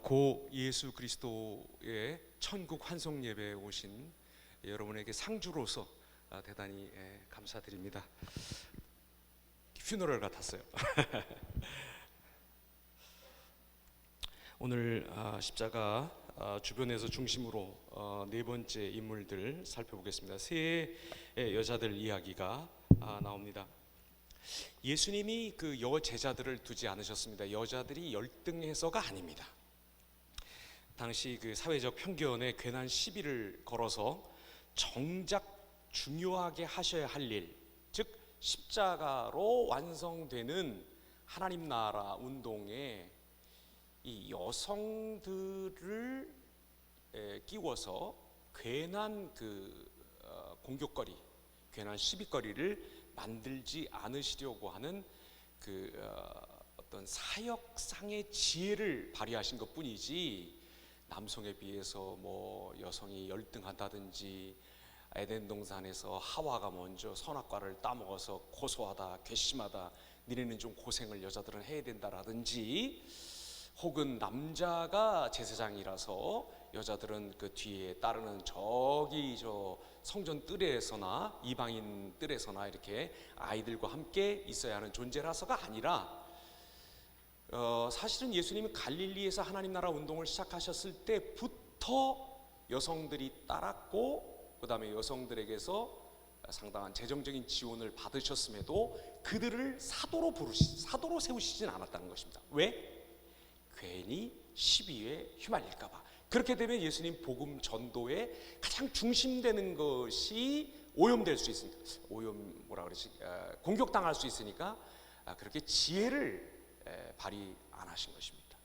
고 예수 그리스도의 천국 환송 예배에 오신 여러분에게 상주로서 대단히 감사드립니다. 퓨너럴 같았어요. 오늘 십자가 주변에서 중심으로 네 번째 인물들 살펴보겠습니다. 세 여자들 이야기가 나옵니다. 예수님이 그 여제자들을 두지 않으셨습니다. 여자들이 열등해서가 아닙니다. 당시 그 사회적 편견에 괜한 시비를 걸어서 정작 중요하게 하셔야 할 일, 즉 십자가로 완성되는 하나님 나라 운동에 이 여성들을 끼워서 괜한 그 공격거리, 괜한 시비거리를 만들지 않으시려고 하는 그 어떤 사역상의 지혜를 발휘하신 것뿐이지, 남성에 비해서 뭐 여성이 열등하다든지, 에덴 동산에서 하와가 먼저 선악과를 따먹어서 고소하다, 괘씸하다, 니네는 좀 고생을 여자들은 해야 된다라든지, 혹은 남자가 제사장이라서 여자들은 그 뒤에 따르는 저기 저 성전 뜰에서나 이방인 뜰에서나 이렇게 아이들과 함께 있어야 하는 존재라서가 아니라, 사실은 예수님이 갈릴리에서 하나님 나라 운동을 시작하셨을 때부터 여성들이 따랐고, 그 다음에 여성들에게서 상당한 재정적인 지원을 받으셨음에도 그들을 사도로 세우시진 않았다는 것입니다. 왜? 괜히 시비에 휘말릴까봐. 그렇게 되면 예수님 복음 전도에 가장 중심되는 것이 오염될 수 있으니까, 공격당할 수 있으니까 그렇게 지혜를 발휘 안 하신 것입니다.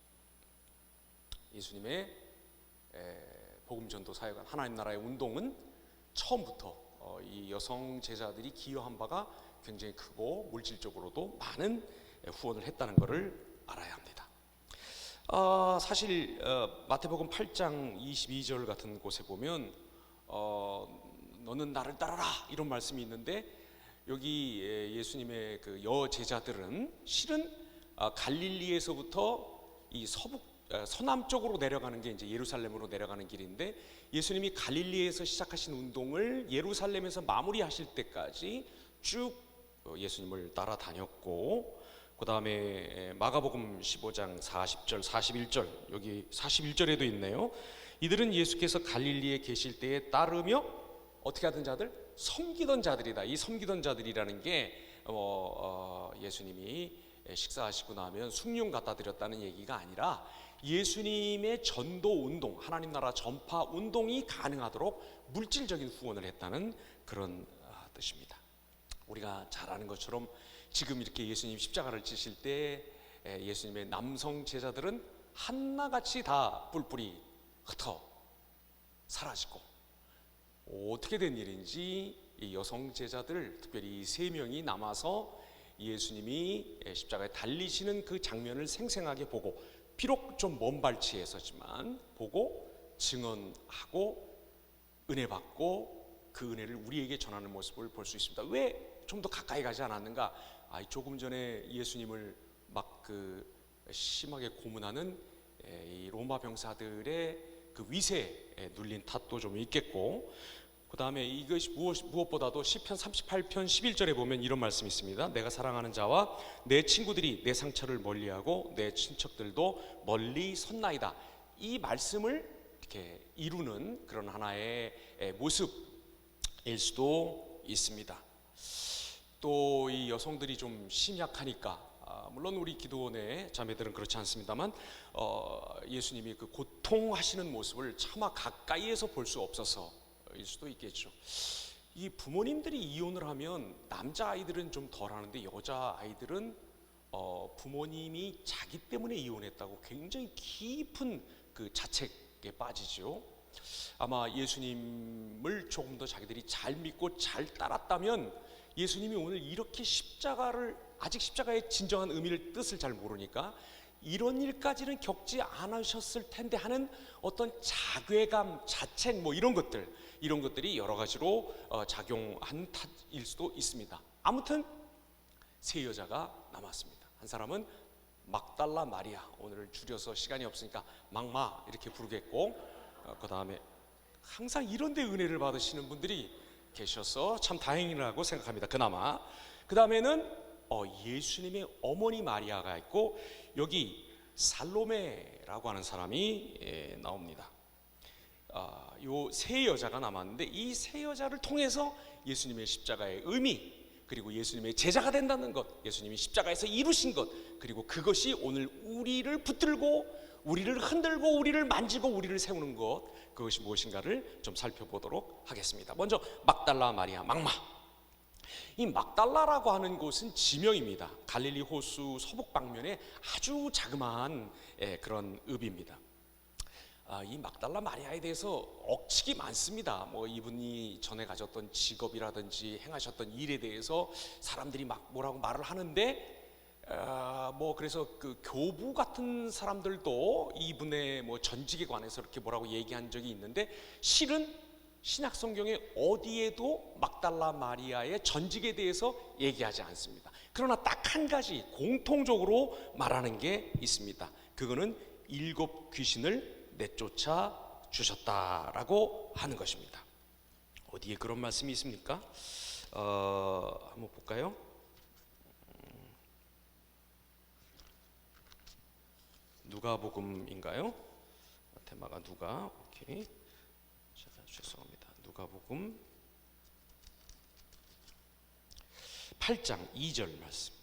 예수님의 복음 전도 사역은, 하나님 나라의 운동은 처음부터 이 여성 제자들이 기여한 바가 굉장히 크고 물질적으로도 많은 후원을 했다는 것을 알아야 합니다. 사실 마태복음 8장 22절 같은 곳에 보면 너는 나를 따르라 이런 말씀이 있는데, 여기 예수님의 그 여제자들은 실은 갈릴리에서부터 이 서남쪽으로 내려가는 게 이제 예루살렘으로 내려가는 길인데, 예수님이 갈릴리에서 시작하신 운동을 예루살렘에서 마무리하실 때까지 쭉 예수님을 따라다녔고, 그 다음에 마가복음 15장 40절 41절, 여기 41절에도 있네요. 이들은 예수께서 갈릴리에 계실 때에 따르며 어떻게 하던 자들? 섬기던 자들이다. 이 섬기던 자들이라는 게 예수님이 식사하시고 나면 숭늉 갖다 드렸다는 얘기가 아니라, 예수님의 전도 운동, 하나님 나라 전파 운동이 가능하도록 물질적인 후원을 했다는 그런 뜻입니다. 우리가 잘 아는 것처럼 지금 이렇게 예수님 십자가를 지실 때 예수님의 남성 제자들은 한나같이 다 뿔뿔이 흩어 사라지고, 어떻게 된 일인지 이 여성 제자들, 특별히 이 세 명이 남아서 예수님이 십자가에 달리시는 그 장면을 생생하게 보고, 비록 좀 먼 발치에서지만 보고 증언하고 은혜 받고 그 은혜를 우리에게 전하는 모습을 볼 수 있습니다. 왜 좀 더 가까이 가지 않았는가? 조금 전에 예수님을 막 그 심하게 고문하는 이 로마 병사들의 그 위세에 눌린 탓도 좀 있겠고, 그 다음에 이것이 무엇보다도 시편 38편 11절에 보면 이런 말씀이 있습니다. 내가 사랑하는 자와 내 친구들이 내 상처를 멀리하고 내 친척들도 멀리 섰나이다. 이 말씀을 이렇게 이루는 그런 하나의 모습일 수도 있습니다. 또 이 여성들이 좀 심약하니까, 물론 우리 기도원의 자매들은 그렇지 않습니다만, 예수님이 그 고통하시는 모습을 차마 가까이에서 볼 수 없어서일 수도 있겠죠. 이 부모님들이 이혼을 하면 남자 아이들은 좀 덜하는데, 여자 아이들은 부모님이 자기 때문에 이혼했다고 굉장히 깊은 그 자책에 빠지죠. 아마 예수님을 조금 더 자기들이 잘 믿고 잘 따랐다면, 예수님이 오늘 이렇게 아직 십자가의 진정한 의미를, 뜻을 잘 모르니까 이런 일까지는 겪지 않으셨을 텐데 하는 어떤 자괴감, 자책, 뭐 이런 것들이 여러 가지로 작용한 탓일 수도 있습니다. 아무튼 세 여자가 남았습니다. 한 사람은 막달라 마리아, 오늘 줄여서 시간이 없으니까 막마 이렇게 부르겠고, 그 다음에 항상 이런 데 은혜를 받으시는 분들이 계셔서 참 다행이라고 생각합니다. 그나마 그 다음에는 예수님의 어머니 마리아가 있고, 여기 살로메라고 하는 사람이 나옵니다. 요 세 여자가 남았는데, 이 세 여자를 통해서 예수님의 십자가의 의미, 그리고 예수님의 제자가 된다는 것, 예수님이 십자가에서 이루신 것, 그리고 그것이 오늘 우리를 붙들고 우리를 흔들고 우리를 만지고 우리를 세우는 것, 그것이 무엇인가를 좀 살펴보도록 하겠습니다. 먼저 막달라 마리아, 막마. 이 막달라라고 하는 곳은 지명입니다. 갈릴리 호수 서북 방면에 아주 자그마한 그런 읍입니다. 이 막달라 마리아에 대해서 억측이 많습니다. 뭐 이분이 전에 가졌던 직업이라든지 행하셨던 일에 대해서 사람들이 막 뭐라고 말을 하는데, 뭐 그래서 그 교부 같은 사람들도 이분의 뭐 전직에 관해서 이렇게 뭐라고 얘기한 적이 있는데, 실은 신약 성경에 어디에도 막달라 마리아의 전직에 대해서 얘기하지 않습니다. 그러나 딱 한 가지 공통적으로 말하는 게 있습니다. 그거는 7 귀신을 내쫓아 주셨다라고 하는 것입니다. 어디에 그런 말씀이 있습니까? 한번 볼까요? 누가복음인가요? 테마가 누가? 오케이. 자, 죄송합니다. 누가복음 8장 2절 말씀.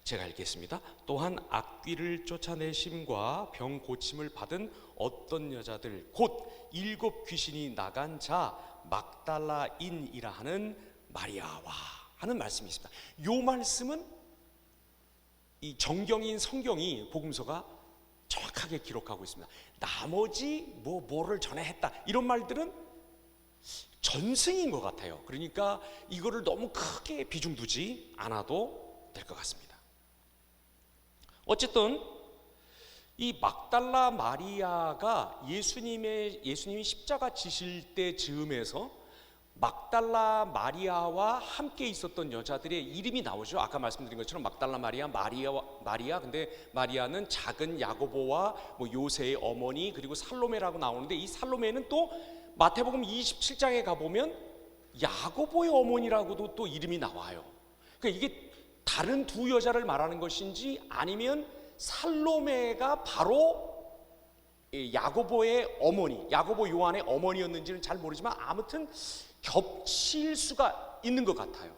제가 읽겠습니다. 또한 악귀를 쫓아내심과 병 고침을 받은 어떤 여자들, 곧 7 귀신이 나간 자 막달라인이라 하는 마리아와 하는 말씀이 있습니다. 이 말씀은 이 정경인 성경이, 복음서가 정확하게 기록하고 있습니다. 나머지 뭐를 전에 했다 이런 말들은 전승인 것 같아요. 그러니까 이거를 너무 크게 비중 두지 않아도 될 것 같습니다. 어쨌든 이 막달라 마리아가 예수님이 십자가 지실 때 즈음에서 막달라 마리아와 함께 있었던 여자들의 이름이 나오죠. 아까 말씀드린 것처럼 막달라 마리아, 마리아. 근데 마리아는 작은 야고보와 뭐 요새의 어머니, 그리고 살로메라고 나오는데, 이 살로메는 또 마태복음 27장에 가보면 야고보의 어머니라고도 또 이름이 나와요. 그러니까 이게 다른 두 여자를 말하는 것인지 아니면 살로메가 바로 야고보의 어머니, 야고보 요한의 어머니였는지는 잘 모르지만 아무튼 겹칠 수가 있는 것 같아요.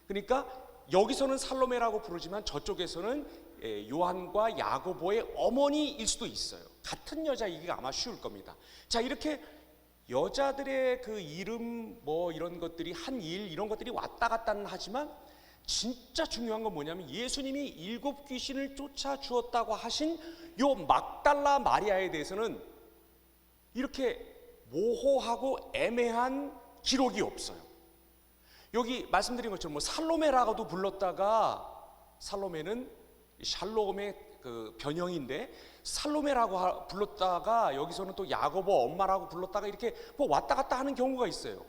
그러니까 여기서는 살로메라고 부르지만 저쪽에서는 요한과 야고보의 어머니일 수도 있어요. 같은 여자이기가 아마 쉬울 겁니다. 자, 이렇게 여자들의 그 이름 뭐 이런 것들이 한 일 이런 것들이 왔다 갔다는 하지만, 진짜 중요한 건 뭐냐면 예수님이 7 귀신을 쫓아 주었다고 하신 요 막달라 마리아에 대해서는 이렇게 모호하고 애매한 기록이 없어요. 여기 말씀드린 것처럼 뭐 살로메라고도 불렀다가, 살로메는 샬롬의 그 변형인데 살로메라고 불렀다가 여기서는 또 야고보 엄마라고 불렀다가 이렇게 뭐 왔다 갔다 하는 경우가 있어요.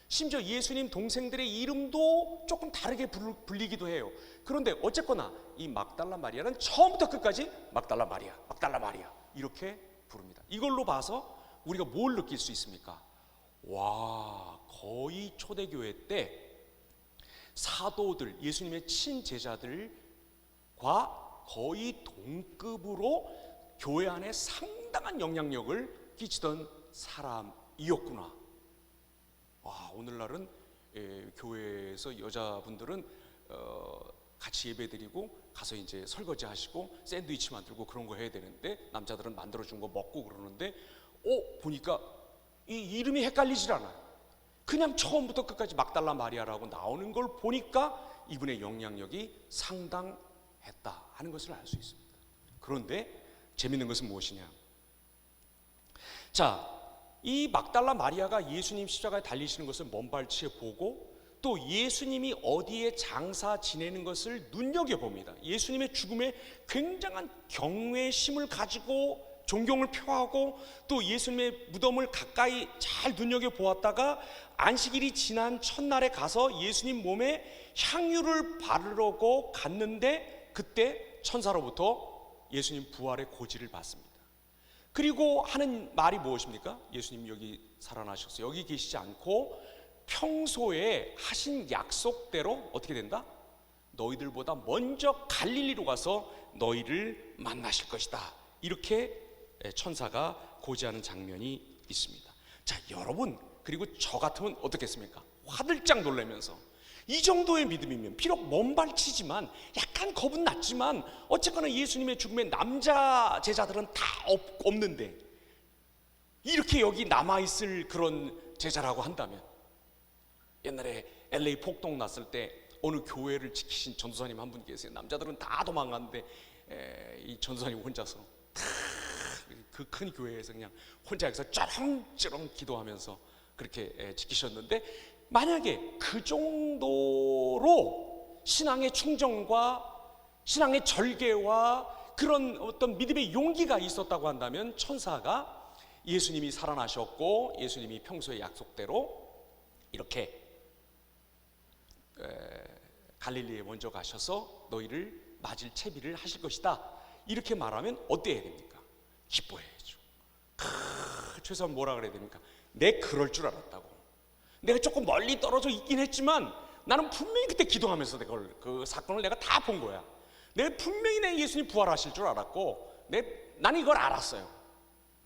심지어 예수님 동생들의 이름도 조금 다르게 불리기도 해요. 그런데 어쨌거나 이 막달라 마리아는 처음부터 끝까지 막달라 마리아, 막달라 마리아 이렇게 부릅니다. 이걸로 봐서 우리가 뭘 느낄 수 있습니까? 와, 거의 초대교회 때 사도들, 예수님의 친제자들과 거의 동급으로 교회 안에 상당한 영향력을 끼치던 사람이었구나. 와, 오늘날은 교회에서 여자분들은 같이 예배드리고 가서 이제 설거지 하시고 샌드위치 만들고 그런 거 해야 되는데, 남자들은 만들어준 거 먹고 그러는데, 보니까 이 이름이 헷갈리질 않아요. 그냥 처음부터 끝까지 막달라 마리아라고 나오는 걸 보니까 이분의 영향력이 상당했다 하는 것을 알 수 있습니다. 그런데 재밌는 것은 무엇이냐? 자, 이 막달라 마리아가 예수님 십자가에 달리시는 것을 먼발치에 보고, 또 예수님이 어디에 장사 지내는 것을 눈여겨봅니다. 예수님의 죽음에 굉장한 경외심을 가지고 존경을 표하고 또 예수님의 무덤을 가까이 잘 눈여겨보았다가 안식일이 지난 첫날에 가서 예수님 몸에 향유를 바르려고 갔는데 그때 천사로부터 예수님 부활의 고지를 받습니다. 그리고 하는 말이 무엇입니까? 예수님 여기 살아나셨어요. 여기 계시지 않고 평소에 하신 약속대로 어떻게 된다? 너희들보다 먼저 갈릴리로 가서 너희를 만나실 것이다. 이렇게 천사가 고지하는 장면이 있습니다. 자, 여러분, 그리고 저 같으면 어떻겠습니까? 화들짝 놀라면서 이 정도의 믿음이면 비록 먼발치지만 약간 겁은 났지만 어쨌거나 예수님의 죽음에 남자 제자들은 다 없는데 이렇게 여기 남아있을 그런 제자라고 한다면, 옛날에 LA 폭동 났을 때 어느 교회를 지키신 전도사님 한 분 계세요. 남자들은 다 도망갔는데 이 전도사님 혼자서 그 큰 교회에서 그냥 혼자 여기서 쩌렁쩌렁 기도하면서 그렇게 지키셨는데, 만약에 그 정도로 신앙의 충정과 신앙의 절개와 그런 어떤 믿음의 용기가 있었다고 한다면 천사가 예수님이 살아나셨고 예수님이 평소의 약속대로 이렇게 갈릴리에 먼저 가셔서 너희를 맞을 채비를 하실 것이다, 이렇게 말하면 어때야 됩니까? 기뻐해야죠. 최소한 뭐라 그래야 됩니까? 내 그럴 줄 알았다고. 내가 조금 멀리 떨어져 있긴 했지만 나는 분명히 그때 기도하면서 그 사건을 내가 다 본 거야. 내가 분명히 내 예수님 부활하실 줄 알았고 나는 이걸 알았어요.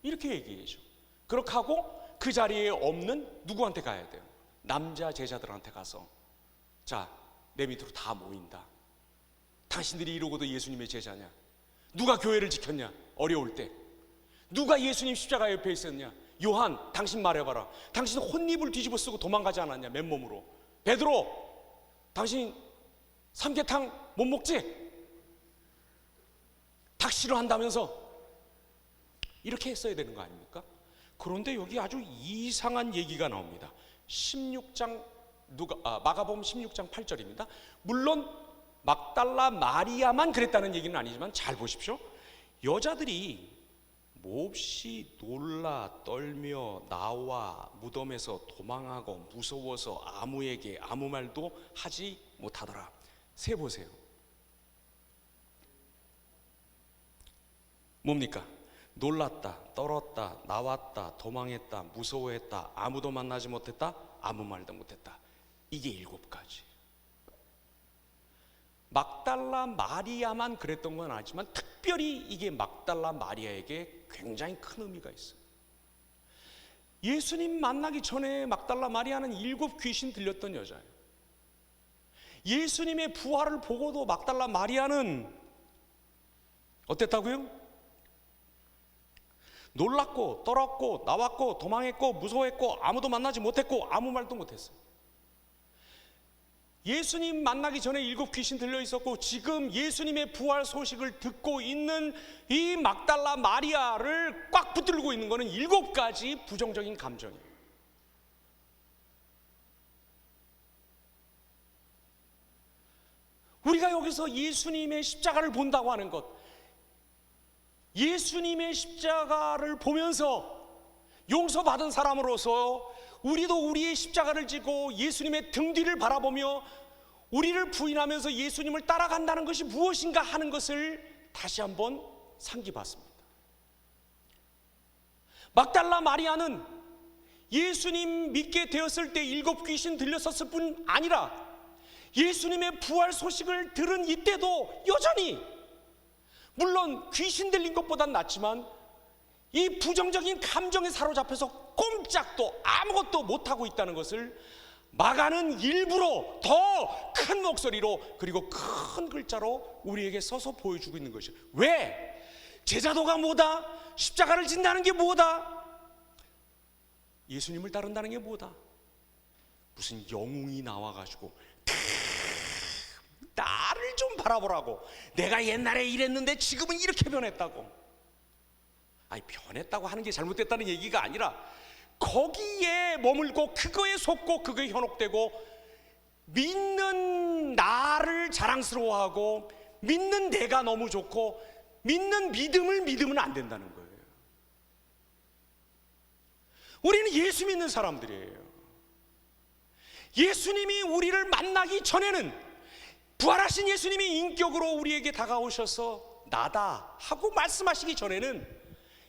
이렇게 얘기해야죠. 그렇게 하고 그 자리에 없는 누구한테 가야 돼요? 남자 제자들한테 가서, 자, 내 밑으로 다 모인다. 당신들이 이러고도 예수님의 제자냐? 누가 교회를 지켰냐? 어려울 때 누가 예수님 십자가 옆에 있었냐? 요한, 당신 말해봐라. 당신 혼입을 뒤집어 쓰고 도망가지 않았냐? 맨몸으로. 베드로, 당신 삼계탕 못 먹지? 닭 싫어한다면서. 이렇게 했어야 되는 거 아닙니까? 그런데 여기 아주 이상한 얘기가 나옵니다. 16장 마가복음 16장 8절입니다. 물론 막달라 마리아만 그랬다는 얘기는 아니지만 잘 보십시오. 여자들이 몹시 놀라 떨며 나와 무덤에서 도망하고 무서워서 아무에게 아무 말도 하지 못하더라. 세 보세요. 뭡니까? 놀랐다, 떨었다, 나왔다, 도망했다, 무서워했다, 아무도 만나지 못했다, 아무 말도 못했다. 이게 7가지. 막달라 마리아만 그랬던 건 아니지만 특별히 이게 막달라 마리아에게 굉장히 큰 의미가 있어요. 예수님 만나기 전에 막달라 마리아는 7 귀신 들렸던 여자예요. 예수님의 부활을 보고도 막달라 마리아는 어땠다고요? 놀랐고 떨었고 나왔고 도망했고 무서워했고 아무도 만나지 못했고 아무 말도 못했어요. 예수님 만나기 전에 7 귀신 들려 있었고 지금 예수님의 부활 소식을 듣고 있는 이 막달라 마리아를 꽉 붙들고 있는 것은 7가지 부정적인 감정이에요. 우리가 여기서 예수님의 십자가를 본다고 하는 것, 예수님의 십자가를 보면서 용서받은 사람으로서 우리도 우리의 십자가를 지고 예수님의 등 뒤를 바라보며 우리를 부인하면서 예수님을 따라간다는 것이 무엇인가 하는 것을 다시 한번 상기봤습니다. 막달라 마리아는 예수님 믿게 되었을 때 7 귀신 들렸었을 뿐 아니라 예수님의 부활 소식을 들은 이때도 여전히, 물론 귀신 들린 것보단 낫지만 이 부정적인 감정에 사로잡혀서 꼼짝도 아무것도 못하고 있다는 것을 마가는 일부러 더 큰 목소리로 그리고 큰 글자로 우리에게 써서 보여주고 있는 것이에요. 왜? 제자도가 뭐다? 십자가를 진다는 게 뭐다? 예수님을 따른다는 게 뭐다? 무슨 영웅이 나와가지고 나를 좀 바라보라고, 내가 옛날에 이랬는데 지금은 이렇게 변했다고. 아니, 변했다고 하는 게 잘못됐다는 얘기가 아니라 거기에 머물고 그거에 속고 그거에 현혹되고 믿는 나를 자랑스러워하고 믿는 내가 너무 좋고 믿는 믿음을 믿으면 안 된다는 거예요. 우리는 예수 믿는 사람들이에요. 예수님이 우리를 만나기 전에는, 부활하신 예수님이 인격으로 우리에게 다가오셔서 나다 하고 말씀하시기 전에는,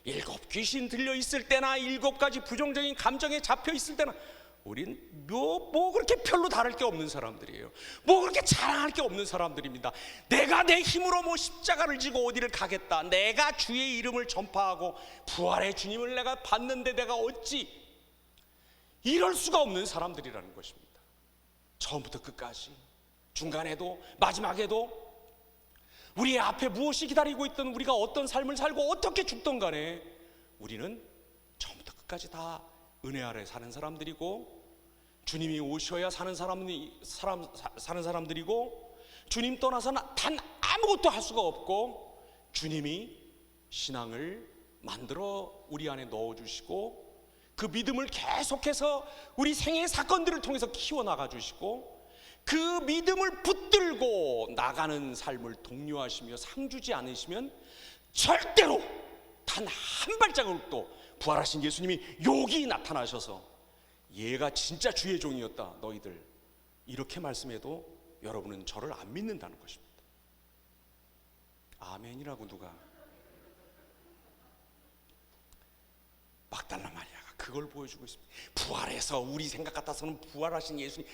7 귀신 들려 있을 때나 7 가지 부정적인 감정에 잡혀 있을 때나 우린 뭐 그렇게 별로 다를 게 없는 사람들이에요. 뭐 그렇게 자랑할 게 없는 사람들입니다. 내가 내 힘으로 뭐 십자가를 지고 어디를 가겠다, 내가 주의 이름을 전파하고 부활의 주님을 내가 봤는데 내가 어찌, 이럴 수가 없는 사람들이라는 것입니다. 처음부터 끝까지, 중간에도 마지막에도 우리의 앞에 무엇이 기다리고 있든, 우리가 어떤 삶을 살고 어떻게 죽든 간에 우리는 처음부터 끝까지 다 은혜 아래 사는 사람들이고, 주님이 오셔야 사는 사람들이고, 주님 떠나서는 단 아무것도 할 수가 없고, 주님이 신앙을 만들어 우리 안에 넣어주시고, 그 믿음을 계속해서 우리 생애의 사건들을 통해서 키워나가 주시고, 그 믿음을 붙들고 나가는 삶을 독려하시며 상주지 않으시면 절대로 단 한 발자국도 부활하신 예수님이 여기 나타나셔서 얘가 진짜 주의 종이었다 너희들, 이렇게 말씀해도 여러분은 저를 안 믿는다는 것입니다. 아멘이라고. 누가? 막달라 마리아가 그걸 보여주고 있습니다. 부활해서, 우리 생각 같아서는 부활하신 예수님,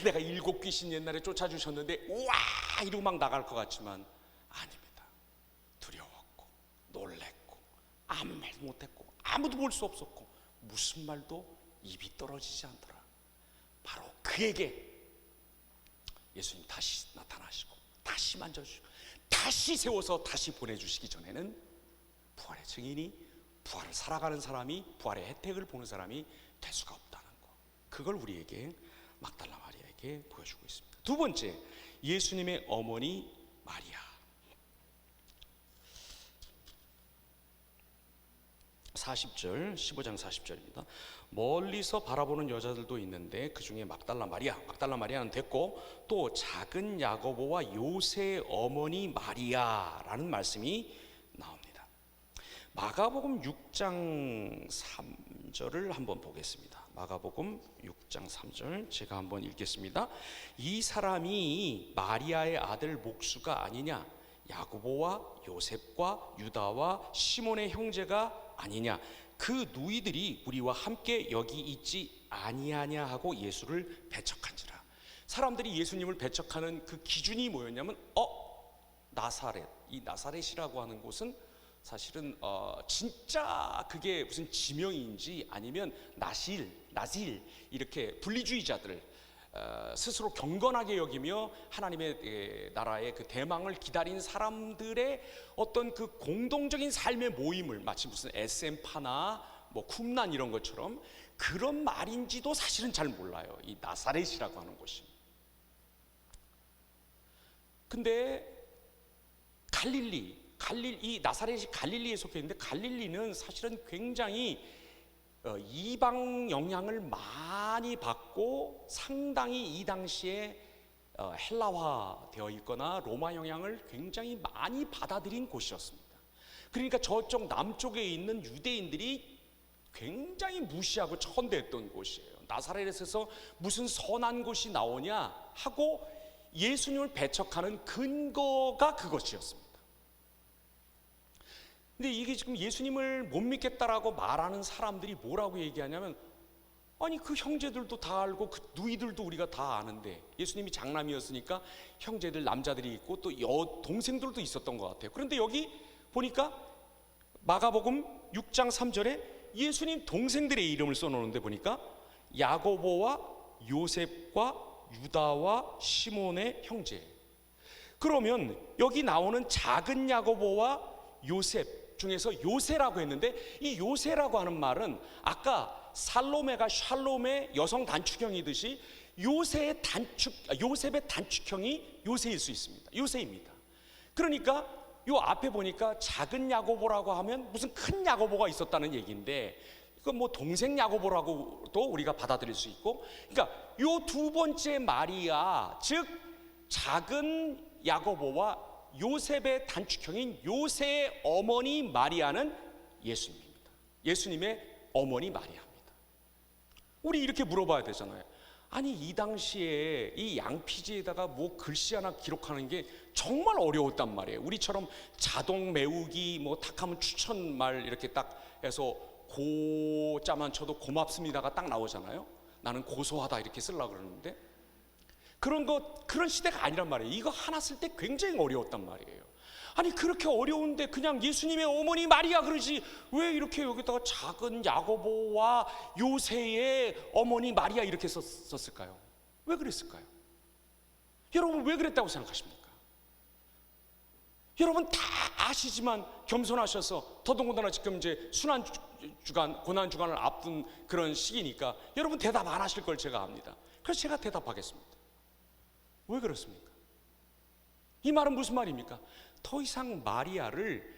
내가 7 귀신 옛날에 쫓아주셨는데 우와 이러고 막 나갈 것 같지만 아닙니다. 두려웠고 놀랬고 아무 말도 못했고 아무도 볼 수 없었고 무슨 말도 입이 떨어지지 않더라. 바로 그에게 예수님 다시 나타나시고 다시 만져주시고 다시 세워서 다시 보내주시기 전에는 부활의 증인이, 부활을 살아가는 사람이, 부활의 혜택을 보는 사람이 될 수가 없다는 것, 그걸 우리에게 막달라 마리아에게 보여주고 있습니다. 두 번째, 예수님의 어머니 마리아. 40절, 15장 40절입니다. 멀리서 바라보는 여자들도 있는데 그 중에 막달라 마리아는 됐고, 또 작은 야고보와 요새의 어머니 마리아라는 말씀이 나옵니다. 마가복음 6장 3절을 한번 보겠습니다. 마가복음 6장 3절 제가 한번 읽겠습니다. 이 사람이 마리아의 아들 목수가 아니냐, 야고보와 요셉과 유다와 시몬의 형제가 아니냐, 그 누이들이 우리와 함께 여기 있지 아니하냐 하고 예수를 배척한지라. 사람들이 예수님을 배척하는 그 기준이 뭐였냐면, 나사렛, 이 나사렛이라고 하는 곳은 사실은 진짜 그게 무슨 지명인지 아니면 나실 이렇게 분리주의자들, 스스로 경건하게 여기며 하나님의 나라의 그 대망을 기다린 사람들의 어떤 그 공동적인 삶의 모임을, 마치 무슨 SM파나 뭐 쿰란 이런 것처럼 그런 말인지도 사실은 잘 몰라요, 이 나사렛이라고 하는 곳이. 근데 이 나사렛이 갈릴리에 속해 있는데, 갈릴리는 사실은 굉장히 이방 영향을 많이 받고 상당히 이 당시에 헬라화 되어 있거나 로마 영향을 굉장히 많이 받아들인 곳이었습니다. 그러니까 저쪽 남쪽에 있는 유대인들이 굉장히 무시하고 천대했던 곳이에요. 나사렛에서 무슨 선한 곳이 나오냐 하고 예수님을 배척하는 근거가 그것이었습니다. 근데 이게 지금 예수님을 못 믿겠다라고 말하는 사람들이 뭐라고 얘기하냐면, 아니 그 형제들도 다 알고 그 누이들도 우리가 다 아는데, 예수님이 장남이었으니까 형제들 남자들이 있고 또 동생들도 있었던 것 같아요. 그런데 여기 보니까 마가복음 6장 3절에 예수님 동생들의 이름을 써놓는데 보니까 야고보와 요셉과 유다와 시몬의 형제. 그러면 여기 나오는 작은 야고보와 요셉 중에서 요새라고 했는데, 이 요새라고 하는 말은 아까 살로메가 샬롬의 여성 단축형이듯이 요셉의 단축형이 요새일 수 있습니다. 요새입니다. 그러니까 요 앞에 보니까 작은 야고보라고 하면 무슨 큰 야고보가 있었다는 얘기인데, 이건 뭐 동생 야고보라고도 우리가 받아들일 수 있고, 그러니까 요 두 번째 마리아, 즉 작은 야고보와 요셉의 단축형인 요새의 어머니 마리아는 예수님입니다. 예수님의 어머니 마리아입니다. 우리 이렇게 물어봐야 되잖아요. 아니 이 당시에 이 양피지에다가 뭐 글씨 하나 기록하는 게 정말 어려웠단 말이에요. 우리처럼 자동 메우기 뭐 탁하면 추천말 이렇게 딱 해서 고자만 쳐도 고맙습니다가 딱 나오잖아요. 나는 고소하다 이렇게 쓰려고 그러는데 그런 시대가 아니란 말이에요. 이거 하나 쓸 때 굉장히 어려웠단 말이에요. 아니 그렇게 어려운데 그냥 예수님의 어머니 마리아 그러지 왜 이렇게 여기다가 작은 야고보와 요새의 어머니 마리아 이렇게 썼을까요? 왜 그랬을까요? 여러분 왜 그랬다고 생각하십니까? 여러분 다 아시지만 겸손하셔서 더더군다나 지금 이제 순환주간 고난주간을 앞둔 그런 시기니까 여러분 대답 안 하실 걸 제가 압니다. 그래서 제가 대답하겠습니다. 왜 그렇습니까? 이 말은 무슨 말입니까? 더 이상 마리아를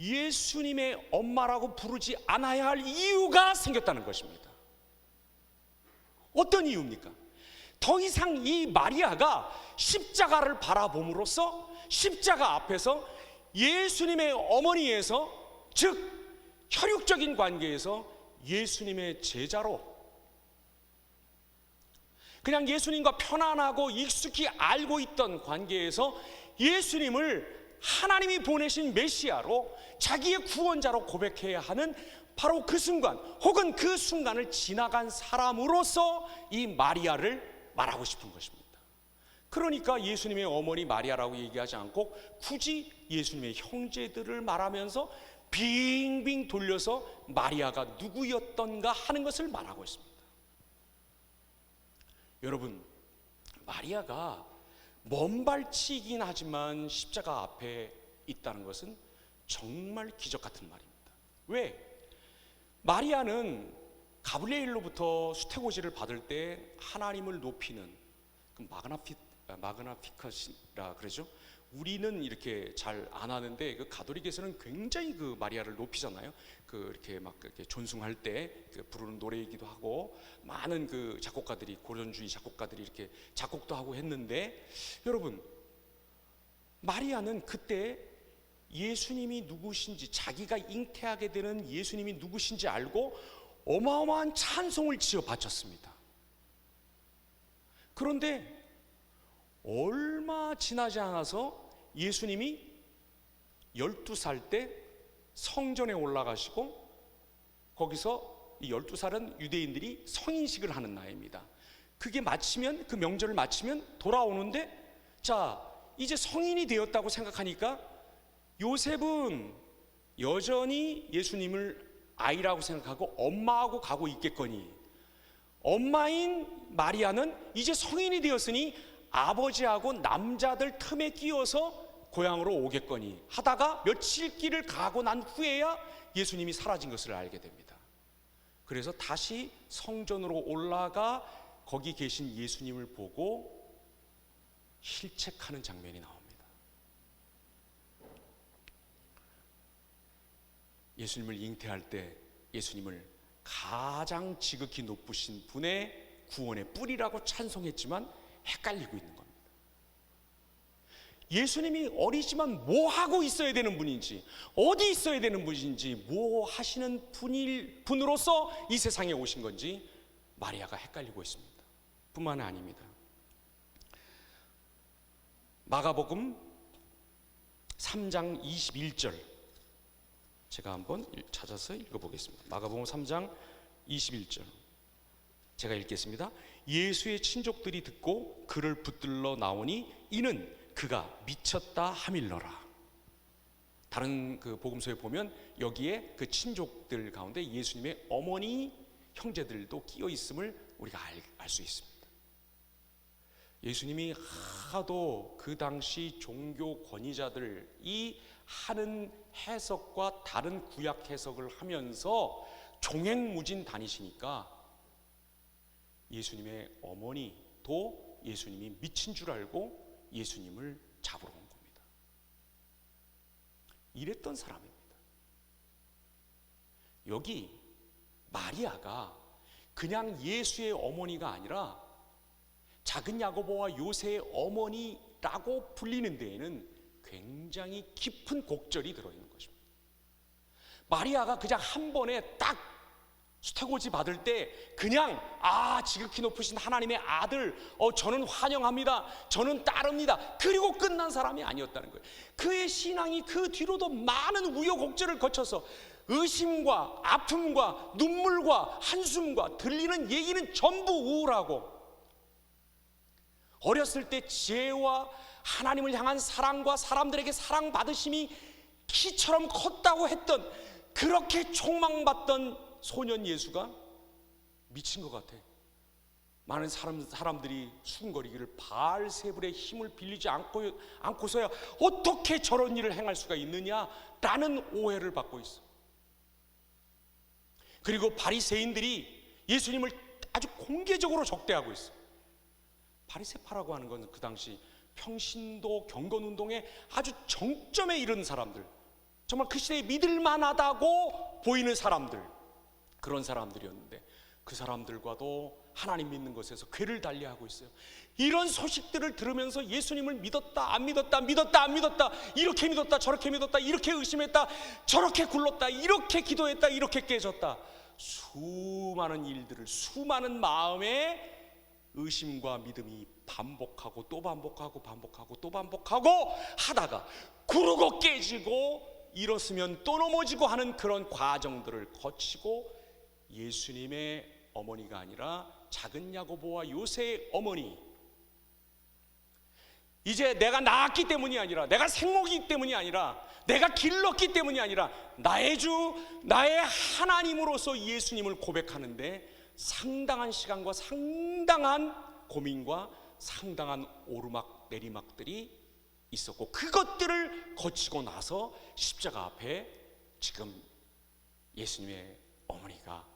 예수님의 엄마라고 부르지 않아야 할 이유가 생겼다는 것입니다. 어떤 이유입니까? 더 이상 이 마리아가 십자가를 바라봄으로써 십자가 앞에서 예수님의 어머니에서 즉 혈육적인 관계에서 예수님의 제자로 그냥 예수님과 편안하고 익숙히 알고 있던 관계에서 예수님을 하나님이 보내신 메시아로 자기의 구원자로 고백해야 하는 바로 그 순간 혹은 그 순간을 지나간 사람으로서 이 마리아를 말하고 싶은 것입니다. 그러니까 예수님의 어머니 마리아라고 얘기하지 않고 굳이 예수님의 형제들을 말하면서 빙빙 돌려서 마리아가 누구였던가 하는 것을 말하고 있습니다. 여러분, 마리아가 먼발치이긴 하지만 십자가 앞에 있다는 것은 정말 기적 같은 말입니다. 왜? 마리아는 가브리엘로부터 수태고지를 받을 때 하나님을 높이는 그 마그나피컷이라 그러죠. 우리는 이렇게 잘 안 하는데 그 가톨릭에서는 굉장히 그 마리아를 높이잖아요. 그 이렇게 막 이렇게 존숭할 때 부르는 노래이기도 하고 많은 그 작곡가들이 고전주의 작곡가들이 이렇게 작곡도 하고 했는데 여러분 마리아는 그때 예수님이 누구신지 자기가 잉태하게 되는 예수님이 누구신지 알고 어마어마한 찬송을 지어 바쳤습니다. 그런데 얼마 지나지 않아서 예수님이 12살 때 성전에 올라가시고 거기서 이 12살은 유대인들이 성인식을 하는 나이입니다. 그게 마치면 그 명절을 마치면 돌아오는데 자 이제 성인이 되었다고 생각하니까 요셉은 여전히 예수님을 아이라고 생각하고 엄마하고 가고 있겠거니 엄마인 마리아는 이제 성인이 되었으니 아버지하고 남자들 틈에 끼어서 고향으로 오겠거니 하다가 며칠 길을 가고 난 후에야 예수님이 사라진 것을 알게 됩니다. 그래서 다시 성전으로 올라가 거기 계신 예수님을 보고 힐책하는 장면이 나옵니다. 예수님을 잉태할 때 예수님을 가장 지극히 높으신 분의 구원의 뿌리라고 찬송했지만 헷갈리고 있는 겁니다. 예수님이 어리지만 뭐 하고 있어야 되는 분인지 어디 있어야 되는 분인지 뭐 하시는 분으로서 이 세상에 오신 건지 마리아가 헷갈리고 있습니다. 뿐만 아닙니다. 마가복음 3장 21절 제가 한번 찾아서 읽어보겠습니다. 마가복음 3장 21절 제가 읽겠습니다. 예수의 친족들이 듣고 그를 붙들러 나오니 이는 그가 미쳤다 함일러라. 다른 그 복음서에 보면 여기에 그 친족들 가운데 예수님의 어머니 형제들도 끼어 있음을 우리가 알 수 있습니다. 예수님이 하도 그 당시 종교 권위자들이 하는 해석과 다른 구약 해석을 하면서 종횡무진 다니시니까 예수님의 어머니도 예수님이 미친 줄 알고 예수님을 잡으러 온 겁니다. 이랬던 사람입니다. 여기 마리아가 그냥 예수의 어머니가 아니라 작은 야고보와 요새의 어머니라고 불리는 데에는 굉장히 깊은 곡절이 들어있는 것입니다. 마리아가 그냥 한 번에 딱 수태고지 받을 때 그냥 지극히 높으신 하나님의 아들, 저는 환영합니다, 저는 따릅니다, 그리고 끝난 사람이 아니었다는 거예요. 그의 신앙이 그 뒤로도 많은 우여곡절을 거쳐서 의심과 아픔과 눈물과 한숨과 들리는 얘기는 전부 우울하고, 어렸을 때 지혜와 하나님을 향한 사랑과 사람들에게 사랑받으심이 키처럼 컸다고 했던, 그렇게 촉망받던 소년 예수가 미친 것 같아. 많은 사람들이 수군거리기를, 바알세불의 힘을 빌리지 않고서야 어떻게 저런 일을 행할 수가 있느냐라는 오해를 받고 있어. 그리고 바리새인들이 예수님을 아주 공개적으로 적대하고 있어. 바리새파라고 하는 것은 그 당시 평신도 경건운동의 아주 정점에 이른 사람들, 정말 그 시대에 믿을만하다고 보이는 사람들, 그런 사람들이었는데, 그 사람들과도 하나님 믿는 것에서 괴를 달리하고 있어요. 이런 소식들을 들으면서 예수님을 믿었다 안 믿었다, 믿었다 안 믿었다, 이렇게 믿었다 저렇게 믿었다, 이렇게 의심했다 저렇게 굴렀다, 이렇게 기도했다 이렇게 깨졌다, 수많은 일들을, 수많은 마음의 의심과 믿음이 반복하고 또 반복하고 반복하고 또 반복하고 하다가 구르고 깨지고 일었으면 또 넘어지고 하는 그런 과정들을 거치고, 예수님의 어머니가 아니라 작은 야고보와 요새의 어머니, 이제 내가 낳았기 때문이 아니라, 내가 생목이기 때문이 아니라, 내가 길렀기 때문이 아니라, 나의 주, 나의 하나님으로서 예수님을 고백하는데 상당한 시간과 상당한 고민과 상당한 오르막 내리막들이 있었고, 그것들을 거치고 나서 십자가 앞에 지금 예수님의 어머니가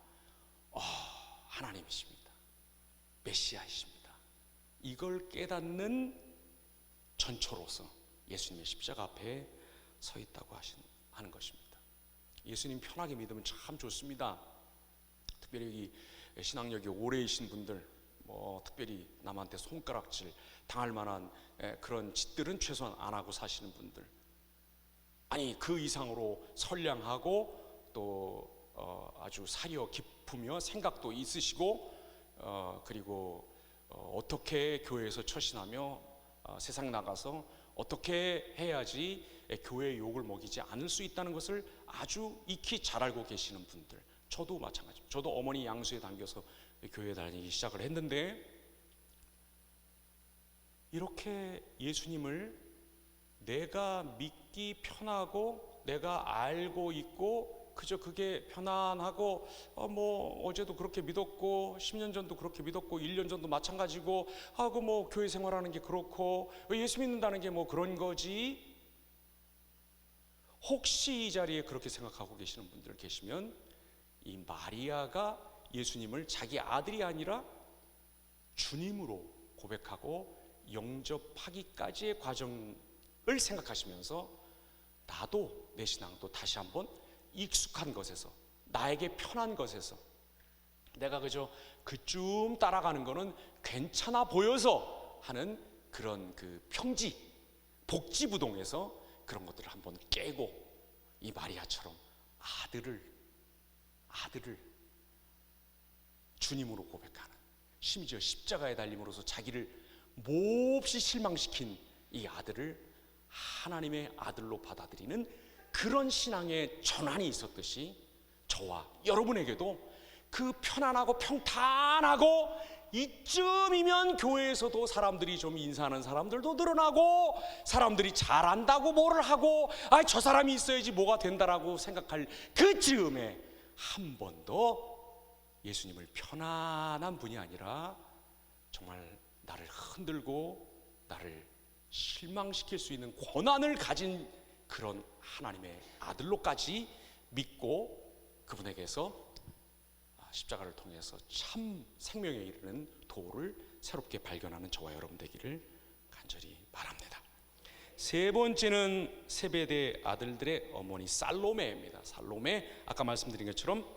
하나님이십니다, 메시아이십니다, 이걸 깨닫는 전초로서 예수님의 십자가 앞에 서 있다고 하는 것입니다. 예수님 편하게 믿으면 참 좋습니다. 특별히 신앙력이 오래이신 분들, 특별히 남한테 손가락질 당할 만한 그런 짓들은 최소한 안 하고 사시는 분들, 아니 그 이상으로 선량하고 또 아주 사려 깊으며 생각도 있으시고, 그리고 어떻게 교회에서 처신하며 세상 나가서 어떻게 해야지 교회의 욕을 먹이지 않을 수 있다는 것을 아주 익히 잘 알고 계시는 분들, 저도 마찬가지입니다. 저도 어머니 양수에 담겨서 교회 다니기 시작을 했는데, 이렇게 예수님을 내가 믿기 편하고 내가 알고 있고 그저 그게 편안하고, 어제도 그렇게 믿었고 10년 전도 그렇게 믿었고 1년 전도 마찬가지고 하고, 교회 생활하는 게 그렇고 예수 믿는다는 게 그런 거지, 혹시 이 자리에 그렇게 생각하고 계시는 분들 계시면, 이 마리아가 예수님을 자기 아들이 아니라 주님으로 고백하고 영접하기까지의 과정을 생각하시면서, 나도 내 신앙도 다시 한번 익숙한 것에서, 나에게 편한 것에서, 내가 그저 그쯤 따라가는 거는 괜찮아 보여서 하는 그런 그 평지, 복지부동에서 그런 것들을 한번 깨고, 이 마리아처럼 아들을 주님으로 고백하는, 심지어 십자가에 달림으로써 자기를 몹시 실망시킨 이 아들을 하나님의 아들로 받아들이는 그런 신앙의 전환이 있었듯이, 저와 여러분에게도 그 편안하고 평탄하고, 이쯤이면 교회에서도 사람들이 좀 인사하는 사람들도 늘어나고, 사람들이 잘한다고 뭐를 하고, 저 사람이 있어야지 뭐가 된다라고 생각할 그쯤에 한 번 더 예수님을 편안한 분이 아니라 정말 나를 흔들고 나를 실망시킬 수 있는 권한을 가진 그런 하나님의 아들로까지 믿고, 그분에게서 십자가를 통해서 참 생명에 이르는 도를 새롭게 발견하는 저와 여러분 되기를 간절히 바랍니다. 세 번째는 세베대 아들들의 어머니 살로메입니다. 살로메, 아까 말씀드린 것처럼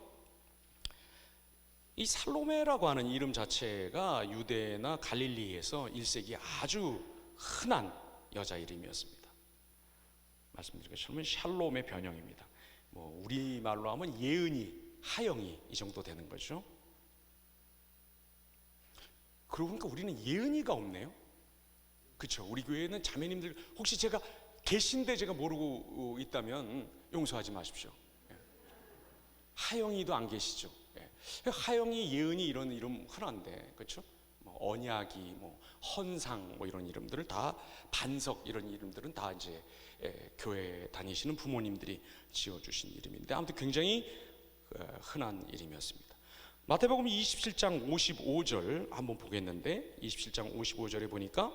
이 살로메라고 하는 이름 자체가 유대나 갈릴리에서 1세기 아주 흔한 여자 이름이었습니다. 말씀드린 것처럼 샬롬의 변형입니다. 우리말로 하면 예은이, 하영이 이 정도 되는 거죠. 그러고 보니까 우리는 예은이가 없네요. 그렇죠? 우리 교회는 자매님들 혹시 제가 계신데 제가 모르고 있다면 용서하지 마십시오. 하영이도 안 계시죠. 하영이, 예은이 이런 이름 흔한데, 그렇죠? 뭐 언약이, 뭐 헌상, 뭐 이런 이름들을 다, 반석 이런 이름들은 다 이제 교회 다니시는 부모님들이 지어주신 이름인데 아무튼 굉장히 흔한 이름이었습니다. 마태복음 27장 55절 한번 보겠는데 27장 55절에 보니까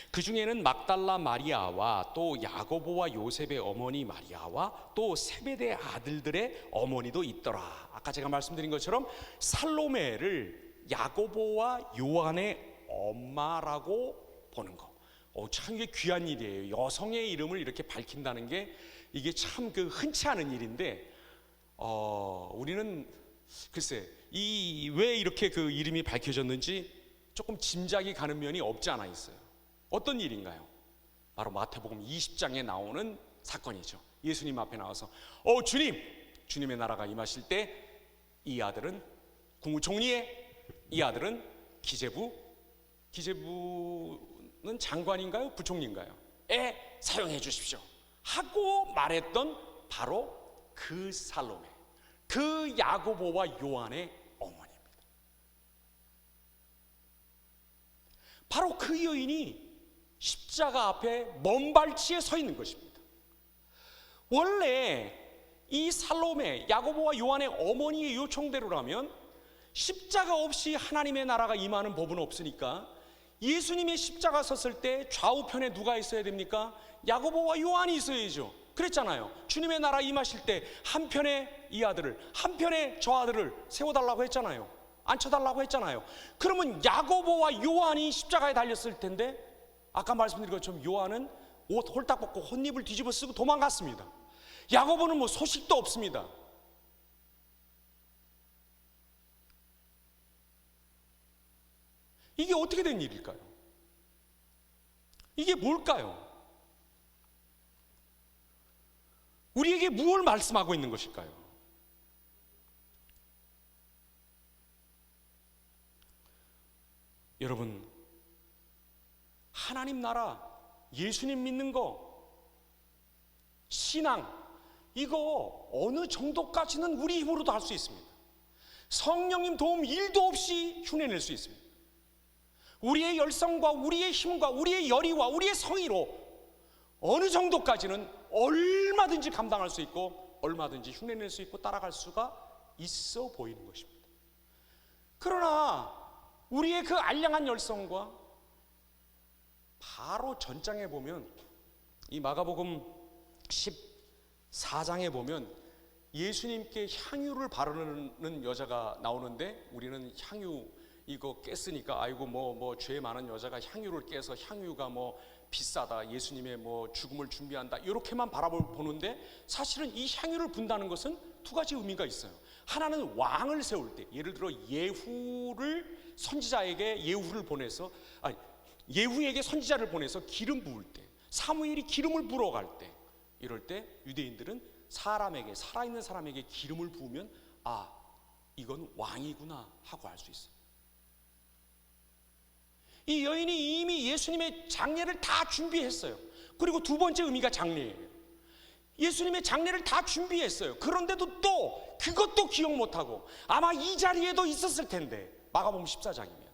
그 중에는 막달라 마리아와 또 야고보와 요셉의 어머니 마리아와 또 세베대 아들들의 어머니도 있더라. 아까 제가 말씀드린 것처럼 살로메를 야고보와 요한의 엄마라고 보는 거. 참 이게 귀한 일이에요. 여성의 이름을 이렇게 밝힌다는 게 이게 참 흔치 않은 일인데 우리는 글쎄 왜 이렇게 그 이름이 밝혀졌는지 조금 짐작이 가는 면이 없지 않아 있어요. 어떤 일인가요? 바로 마태복음 20장에 나오는 사건이죠. 예수님 앞에 나와서 주님의 나라가 임하실 때 이 아들은 국무총리의, 이 아들은 기재부는 장관인가요? 부총리인가요? 사용해 주십시오 하고 말했던 바로 그 살로메, 그 야고보와 요한의 어머니입니다. 바로 그 여인이 십자가 앞에 먼발치에 서 있는 것입니다. 원래 이 살로메, 야고보와 요한의 어머니의 요청대로라면 십자가 없이 하나님의 나라가 임하는 법은 없으니까 예수님의 십자가 섰을 때 좌우편에 누가 있어야 됩니까? 야고보와 요한이 있어야죠. 그랬잖아요. 주님의 나라 임하실 때 한편에 이 아들을, 한편에 저 아들을 세워달라고 했잖아요. 앉혀달라고 했잖아요. 그러면 야고보와 요한이 십자가에 달렸을 텐데 아까 말씀드린 것처럼 요한은 옷 홀딱 벗고 혼입을 뒤집어 쓰고 도망갔습니다. 야고보는 뭐 소식도 없습니다. 이게 어떻게 된 일일까요? 이게 뭘까요? 우리에게 무엇을 말씀하고 있는 것일까요? 여러분, 하나님 나라, 예수님 믿는 거, 신앙, 이거 어느 정도까지는 우리 힘으로도 할 수 있습니다. 성령님 도움 1도 없이 흉내낼 수 있습니다. 우리의 열성과 우리의 힘과 우리의 열의와 우리의 성의로 어느 정도까지는 얼마든지 감당할 수 있고 얼마든지 흉내낼 수 있고 따라갈 수가 있어 보이는 것입니다. 그러나 우리의 그 알량한 열성과 바로 전장에 보면 이 마가복음 14장에 보면 예수님께 향유를 바르는 여자가 나오는데 우리는 향유 이거 깼으니까 아이고 뭐 죄 많은 여자가 향유를 깨서 향유가 뭐 비싸다, 예수님의 뭐 죽음을 준비한다, 이렇게만 바라보는데 사실은 이 향유를 분다는 것은 두 가지 의미가 있어요. 하나는 왕을 세울 때, 예를 들어 예후를 선지자에게 예후를 보내서 예후에게 선지자를 보내서 기름 부을 때, 사무엘이 기름을 부러 갈 때, 이럴 때 유대인들은 사람에게, 살아있는 사람에게 기름을 부으면 이건 왕이구나 하고 알 수 있어요. 이 여인이 이미 예수님의 장례를 다 준비했어요. 그리고 두 번째 의미가 장례예요. 예수님의 장례를 다 준비했어요. 그런데도 또 그것도 기억 못하고 아마 이 자리에도 있었을 텐데, 마가복음 14장이면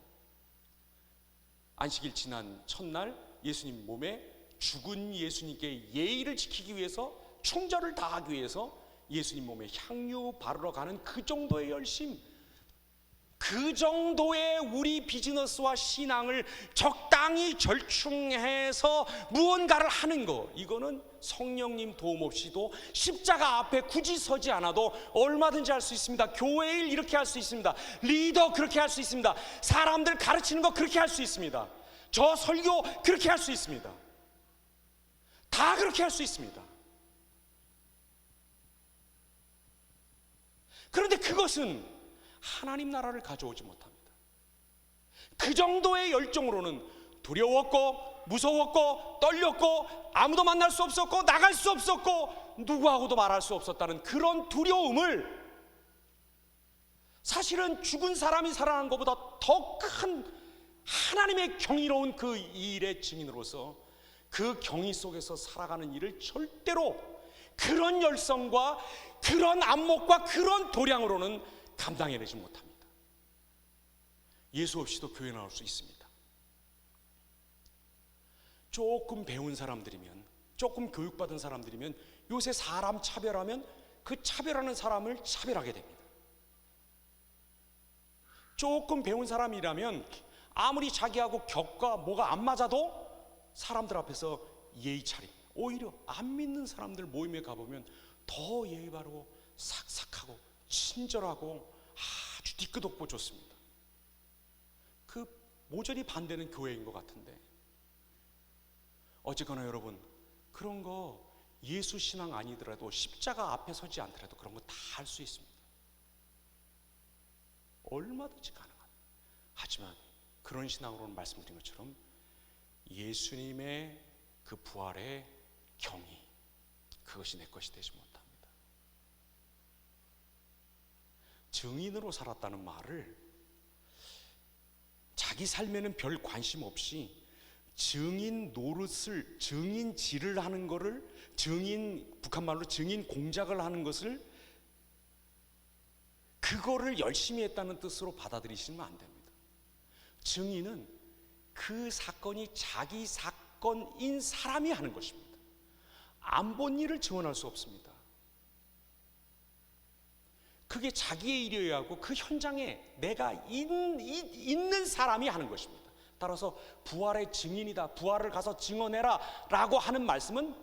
안식일 지난 첫날 예수님 몸에 죽은 예수님께 예의를 지키기 위해서, 충절을 다하기 위해서 예수님 몸에 향유 바르러 가는 그 정도의 열심, 그 정도의 우리 비즈니스와 신앙을 적당히 절충해서 무언가를 하는 거, 이거는 성령님 도움 없이도 십자가 앞에 굳이 서지 않아도 얼마든지 할 수 있습니다. 교회 일 이렇게 할 수 있습니다. 리더 그렇게 할 수 있습니다. 사람들 가르치는 거 그렇게 할 수 있습니다. 저 설교 그렇게 할 수 있습니다. 다 그렇게 할 수 있습니다. 그런데 그것은 하나님 나라를 가져오지 못합니다. 그 정도의 열정으로는 두려웠고 무서웠고 떨렸고 아무도 만날 수 없었고 나갈 수 없었고 누구하고도 말할 수 없었다는 그런 두려움을, 사실은 죽은 사람이 살아난 것보다 더 큰 하나님의 경이로운 그 일의 증인으로서 그 경이 속에서 살아가는 일을 절대로 그런 열성과 그런 안목과 그런 도량으로는 감당해내지 못합니다. 예수 없이도 교회 나올 수 있습니다. 조금 배운 사람들이면, 조금 교육받은 사람들이면 요새 사람 차별하면 그 차별하는 사람을 차별하게 됩니다. 조금 배운 사람이라면 아무리 자기하고 격과 뭐가 안 맞아도 사람들 앞에서 예의 차립니다. 오히려 안 믿는 사람들 모임에 가보면 더 예의 바르고 삭삭하고 친절하고 아주 뒤끝없고 좋습니다. 그 모조리 반대는 교회인 것 같은데, 어쨌거나 여러분, 그런 거 예수 신앙 아니더라도 십자가 앞에 서지 않더라도 그런 거 다 할 수 있습니다. 얼마든지 가능합니다. 하지만 그런 신앙으로는 말씀드린 것처럼 예수님의 그 부활의 경이, 그것이 내 것이 되지 못합니다. 증인으로 살았다는 말을 자기 삶에는 별 관심 없이 증인 노릇을, 증인질을 하는 것을, 북한말로 증인 공작을 하는 것을, 그거를 열심히 했다는 뜻으로 받아들이시면 안 됩니다. 증인은 그 사건이 자기 사건인 사람이 하는 것입니다. 안 본 일을 증언할 수 없습니다. 그게 자기의 일이어야 하고 그 현장에 내가 있는 사람이 하는 것입니다. 따라서 부활의 증인이다, 부활을 가서 증언해라 라고 하는 말씀은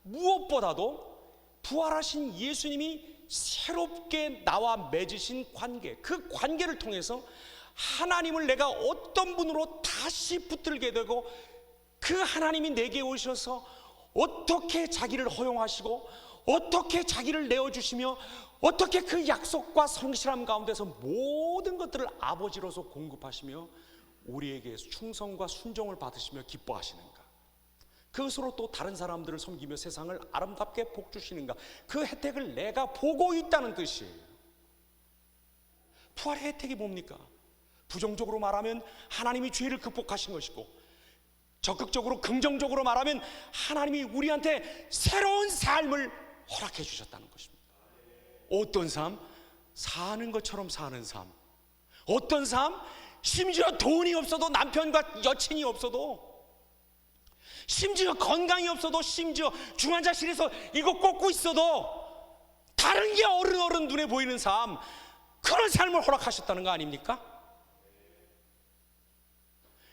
무엇보다도 부활하신 예수님이 새롭게 나와 맺으신 관계, 그 관계를 통해서 하나님을 내가 어떤 분으로 다시 붙들게 되고, 그 하나님이 내게 오셔서 어떻게 자기를 허용하시고 어떻게 자기를 내어주시며 어떻게 그 약속과 성실함 가운데서 모든 것들을 아버지로서 공급하시며 우리에게 충성과 순종을 받으시며 기뻐하시는가, 그것으로 또 다른 사람들을 섬기며 세상을 아름답게 복주시는가, 그 혜택을 내가 보고 있다는 뜻이에요. 부활의 혜택이 뭡니까? 부정적으로 말하면 하나님이 죄를 극복하신 것이고, 적극적으로 긍정적으로 말하면 하나님이 우리한테 새로운 삶을 허락해 주셨다는 것입니다. 어떤 삶? 사는 것처럼 사는 삶. 어떤 삶? 심지어 돈이 없어도, 남편과 여친이 없어도, 심지어 건강이 없어도, 심지어 중환자실에서 이거 꽂고 있어도 다른 게 어른 눈에 보이는 삶, 그런 삶을 허락하셨다는 거 아닙니까?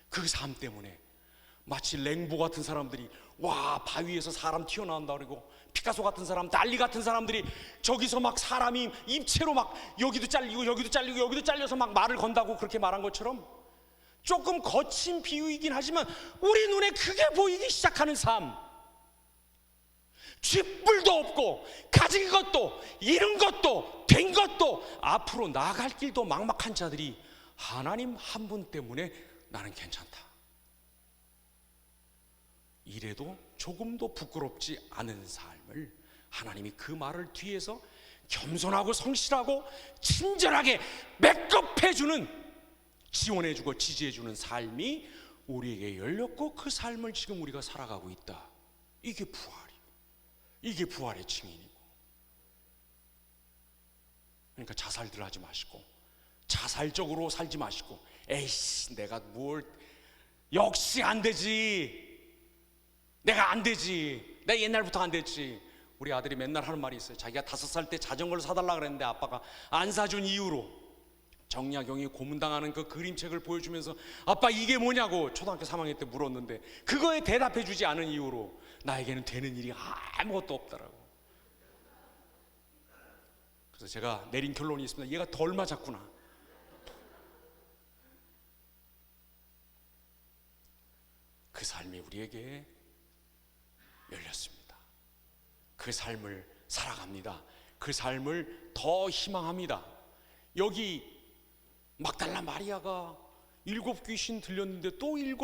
그 삶 때문에 마치 랭보 같은 사람들이 와 바위에서 사람 튀어나온다 그러고, 피카소 같은 사람, 달리 같은 사람들이 저기서 막 사람이 입체로 막 여기도 잘리고 여기도 잘리고 여기도 잘려서 막 말을 건다고 그렇게 말한 것처럼, 조금 거친 비유이긴 하지만 우리 눈에 크게 보이기 시작하는 삶, 쥐뿔도 없고 가진 것도 잃은 것도 된 것도 앞으로 나아갈 길도 막막한 자들이 하나님 한 분 때문에 나는 괜찮다, 이래도 조금도 부끄럽지 않은 삶을 하나님이 그 말을 뒤에서 겸손하고 성실하고 친절하게 맥업해주는, 지원해주고 지지해주는 삶이 우리에게 열렸고, 그 삶을 지금 우리가 살아가고 있다. 이게 부활이고, 이게 부활의 증인이고. 그러니까 자살들 하지 마시고, 자살적으로 살지 마시고, 에이씨 내가 뭘, 역시 안 되지, 내가 안 되지, 내가 옛날부터 안 됐지. 우리 아들이 맨날 하는 말이 있어요. 자기가 5살 때 자전거를 사달라 그랬는데 아빠가 안 사준 이유로 정약용이 고문당하는 그 그림책을 보여주면서 아빠 이게 뭐냐고 초등학교 3학년 때 물었는데, 그거에 대답해 주지 않은 이유로 나에게는 되는 일이 아무것도 없더라고. 그래서 제가 내린 결론이 있습니다. 얘가 덜 맞았구나. 그 삶이 우리에게 열렸습니다. 그 삶을 살아갑니다. 그 삶을 더 희망합니다. 여기 막달라 마리아가 7 귀신 들렸는데 또 7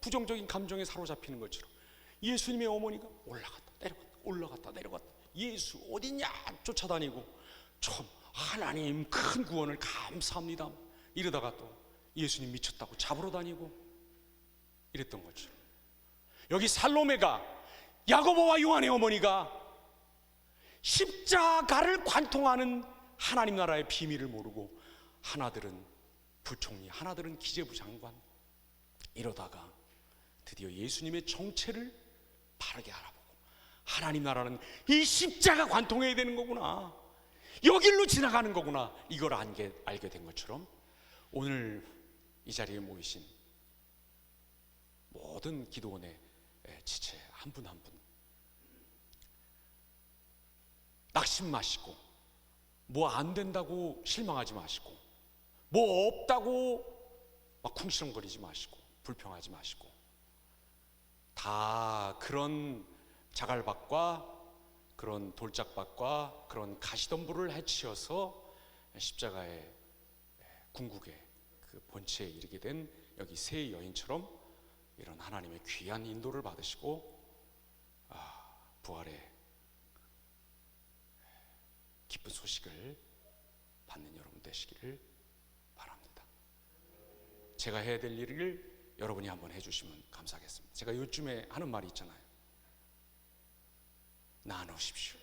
부정적인 감정에 사로잡히는 것처럼 예수님의 어머니가 올라갔다 내려갔다 올라갔다 내려갔다 예수 어디냐 쫓아다니고 참 하나님 큰 구원을 감사합니다 이러다가 또 예수님 미쳤다고 잡으러 다니고 이랬던 거죠. 여기 살로메가, 야고보와 요한의 어머니가 십자가를 관통하는 하나님 나라의 비밀을 모르고 하나들은 부총리, 하나들은 기재부 장관 이러다가 드디어 예수님의 정체를 바르게 알아보고 하나님 나라는 이 십자가 관통해야 되는 거구나, 여길로 지나가는 거구나, 이걸 알게 된 것처럼 오늘 이 자리에 모이신 모든 기도원의 지체 한 분 한 분 낙심 마시고 뭐 안 된다고 실망하지 마시고 뭐 없다고 막 쿵시렁거리지 마시고 불평하지 마시고 다 그런 자갈밭과 그런 돌짝밭과 그런 가시덤불을 해치어서 십자가의 궁극의 그 본체에 이르게 된 여기 세 여인처럼 이런 하나님의 귀한 인도를 받으시고 부활의 기쁜 소식을 받는 여러분 되시기를 바랍니다. 제가 해야 될 일을 여러분이 한번 해주시면 감사하겠습니다. 제가 요즘에 하는 말이 있잖아요. 나누십시오.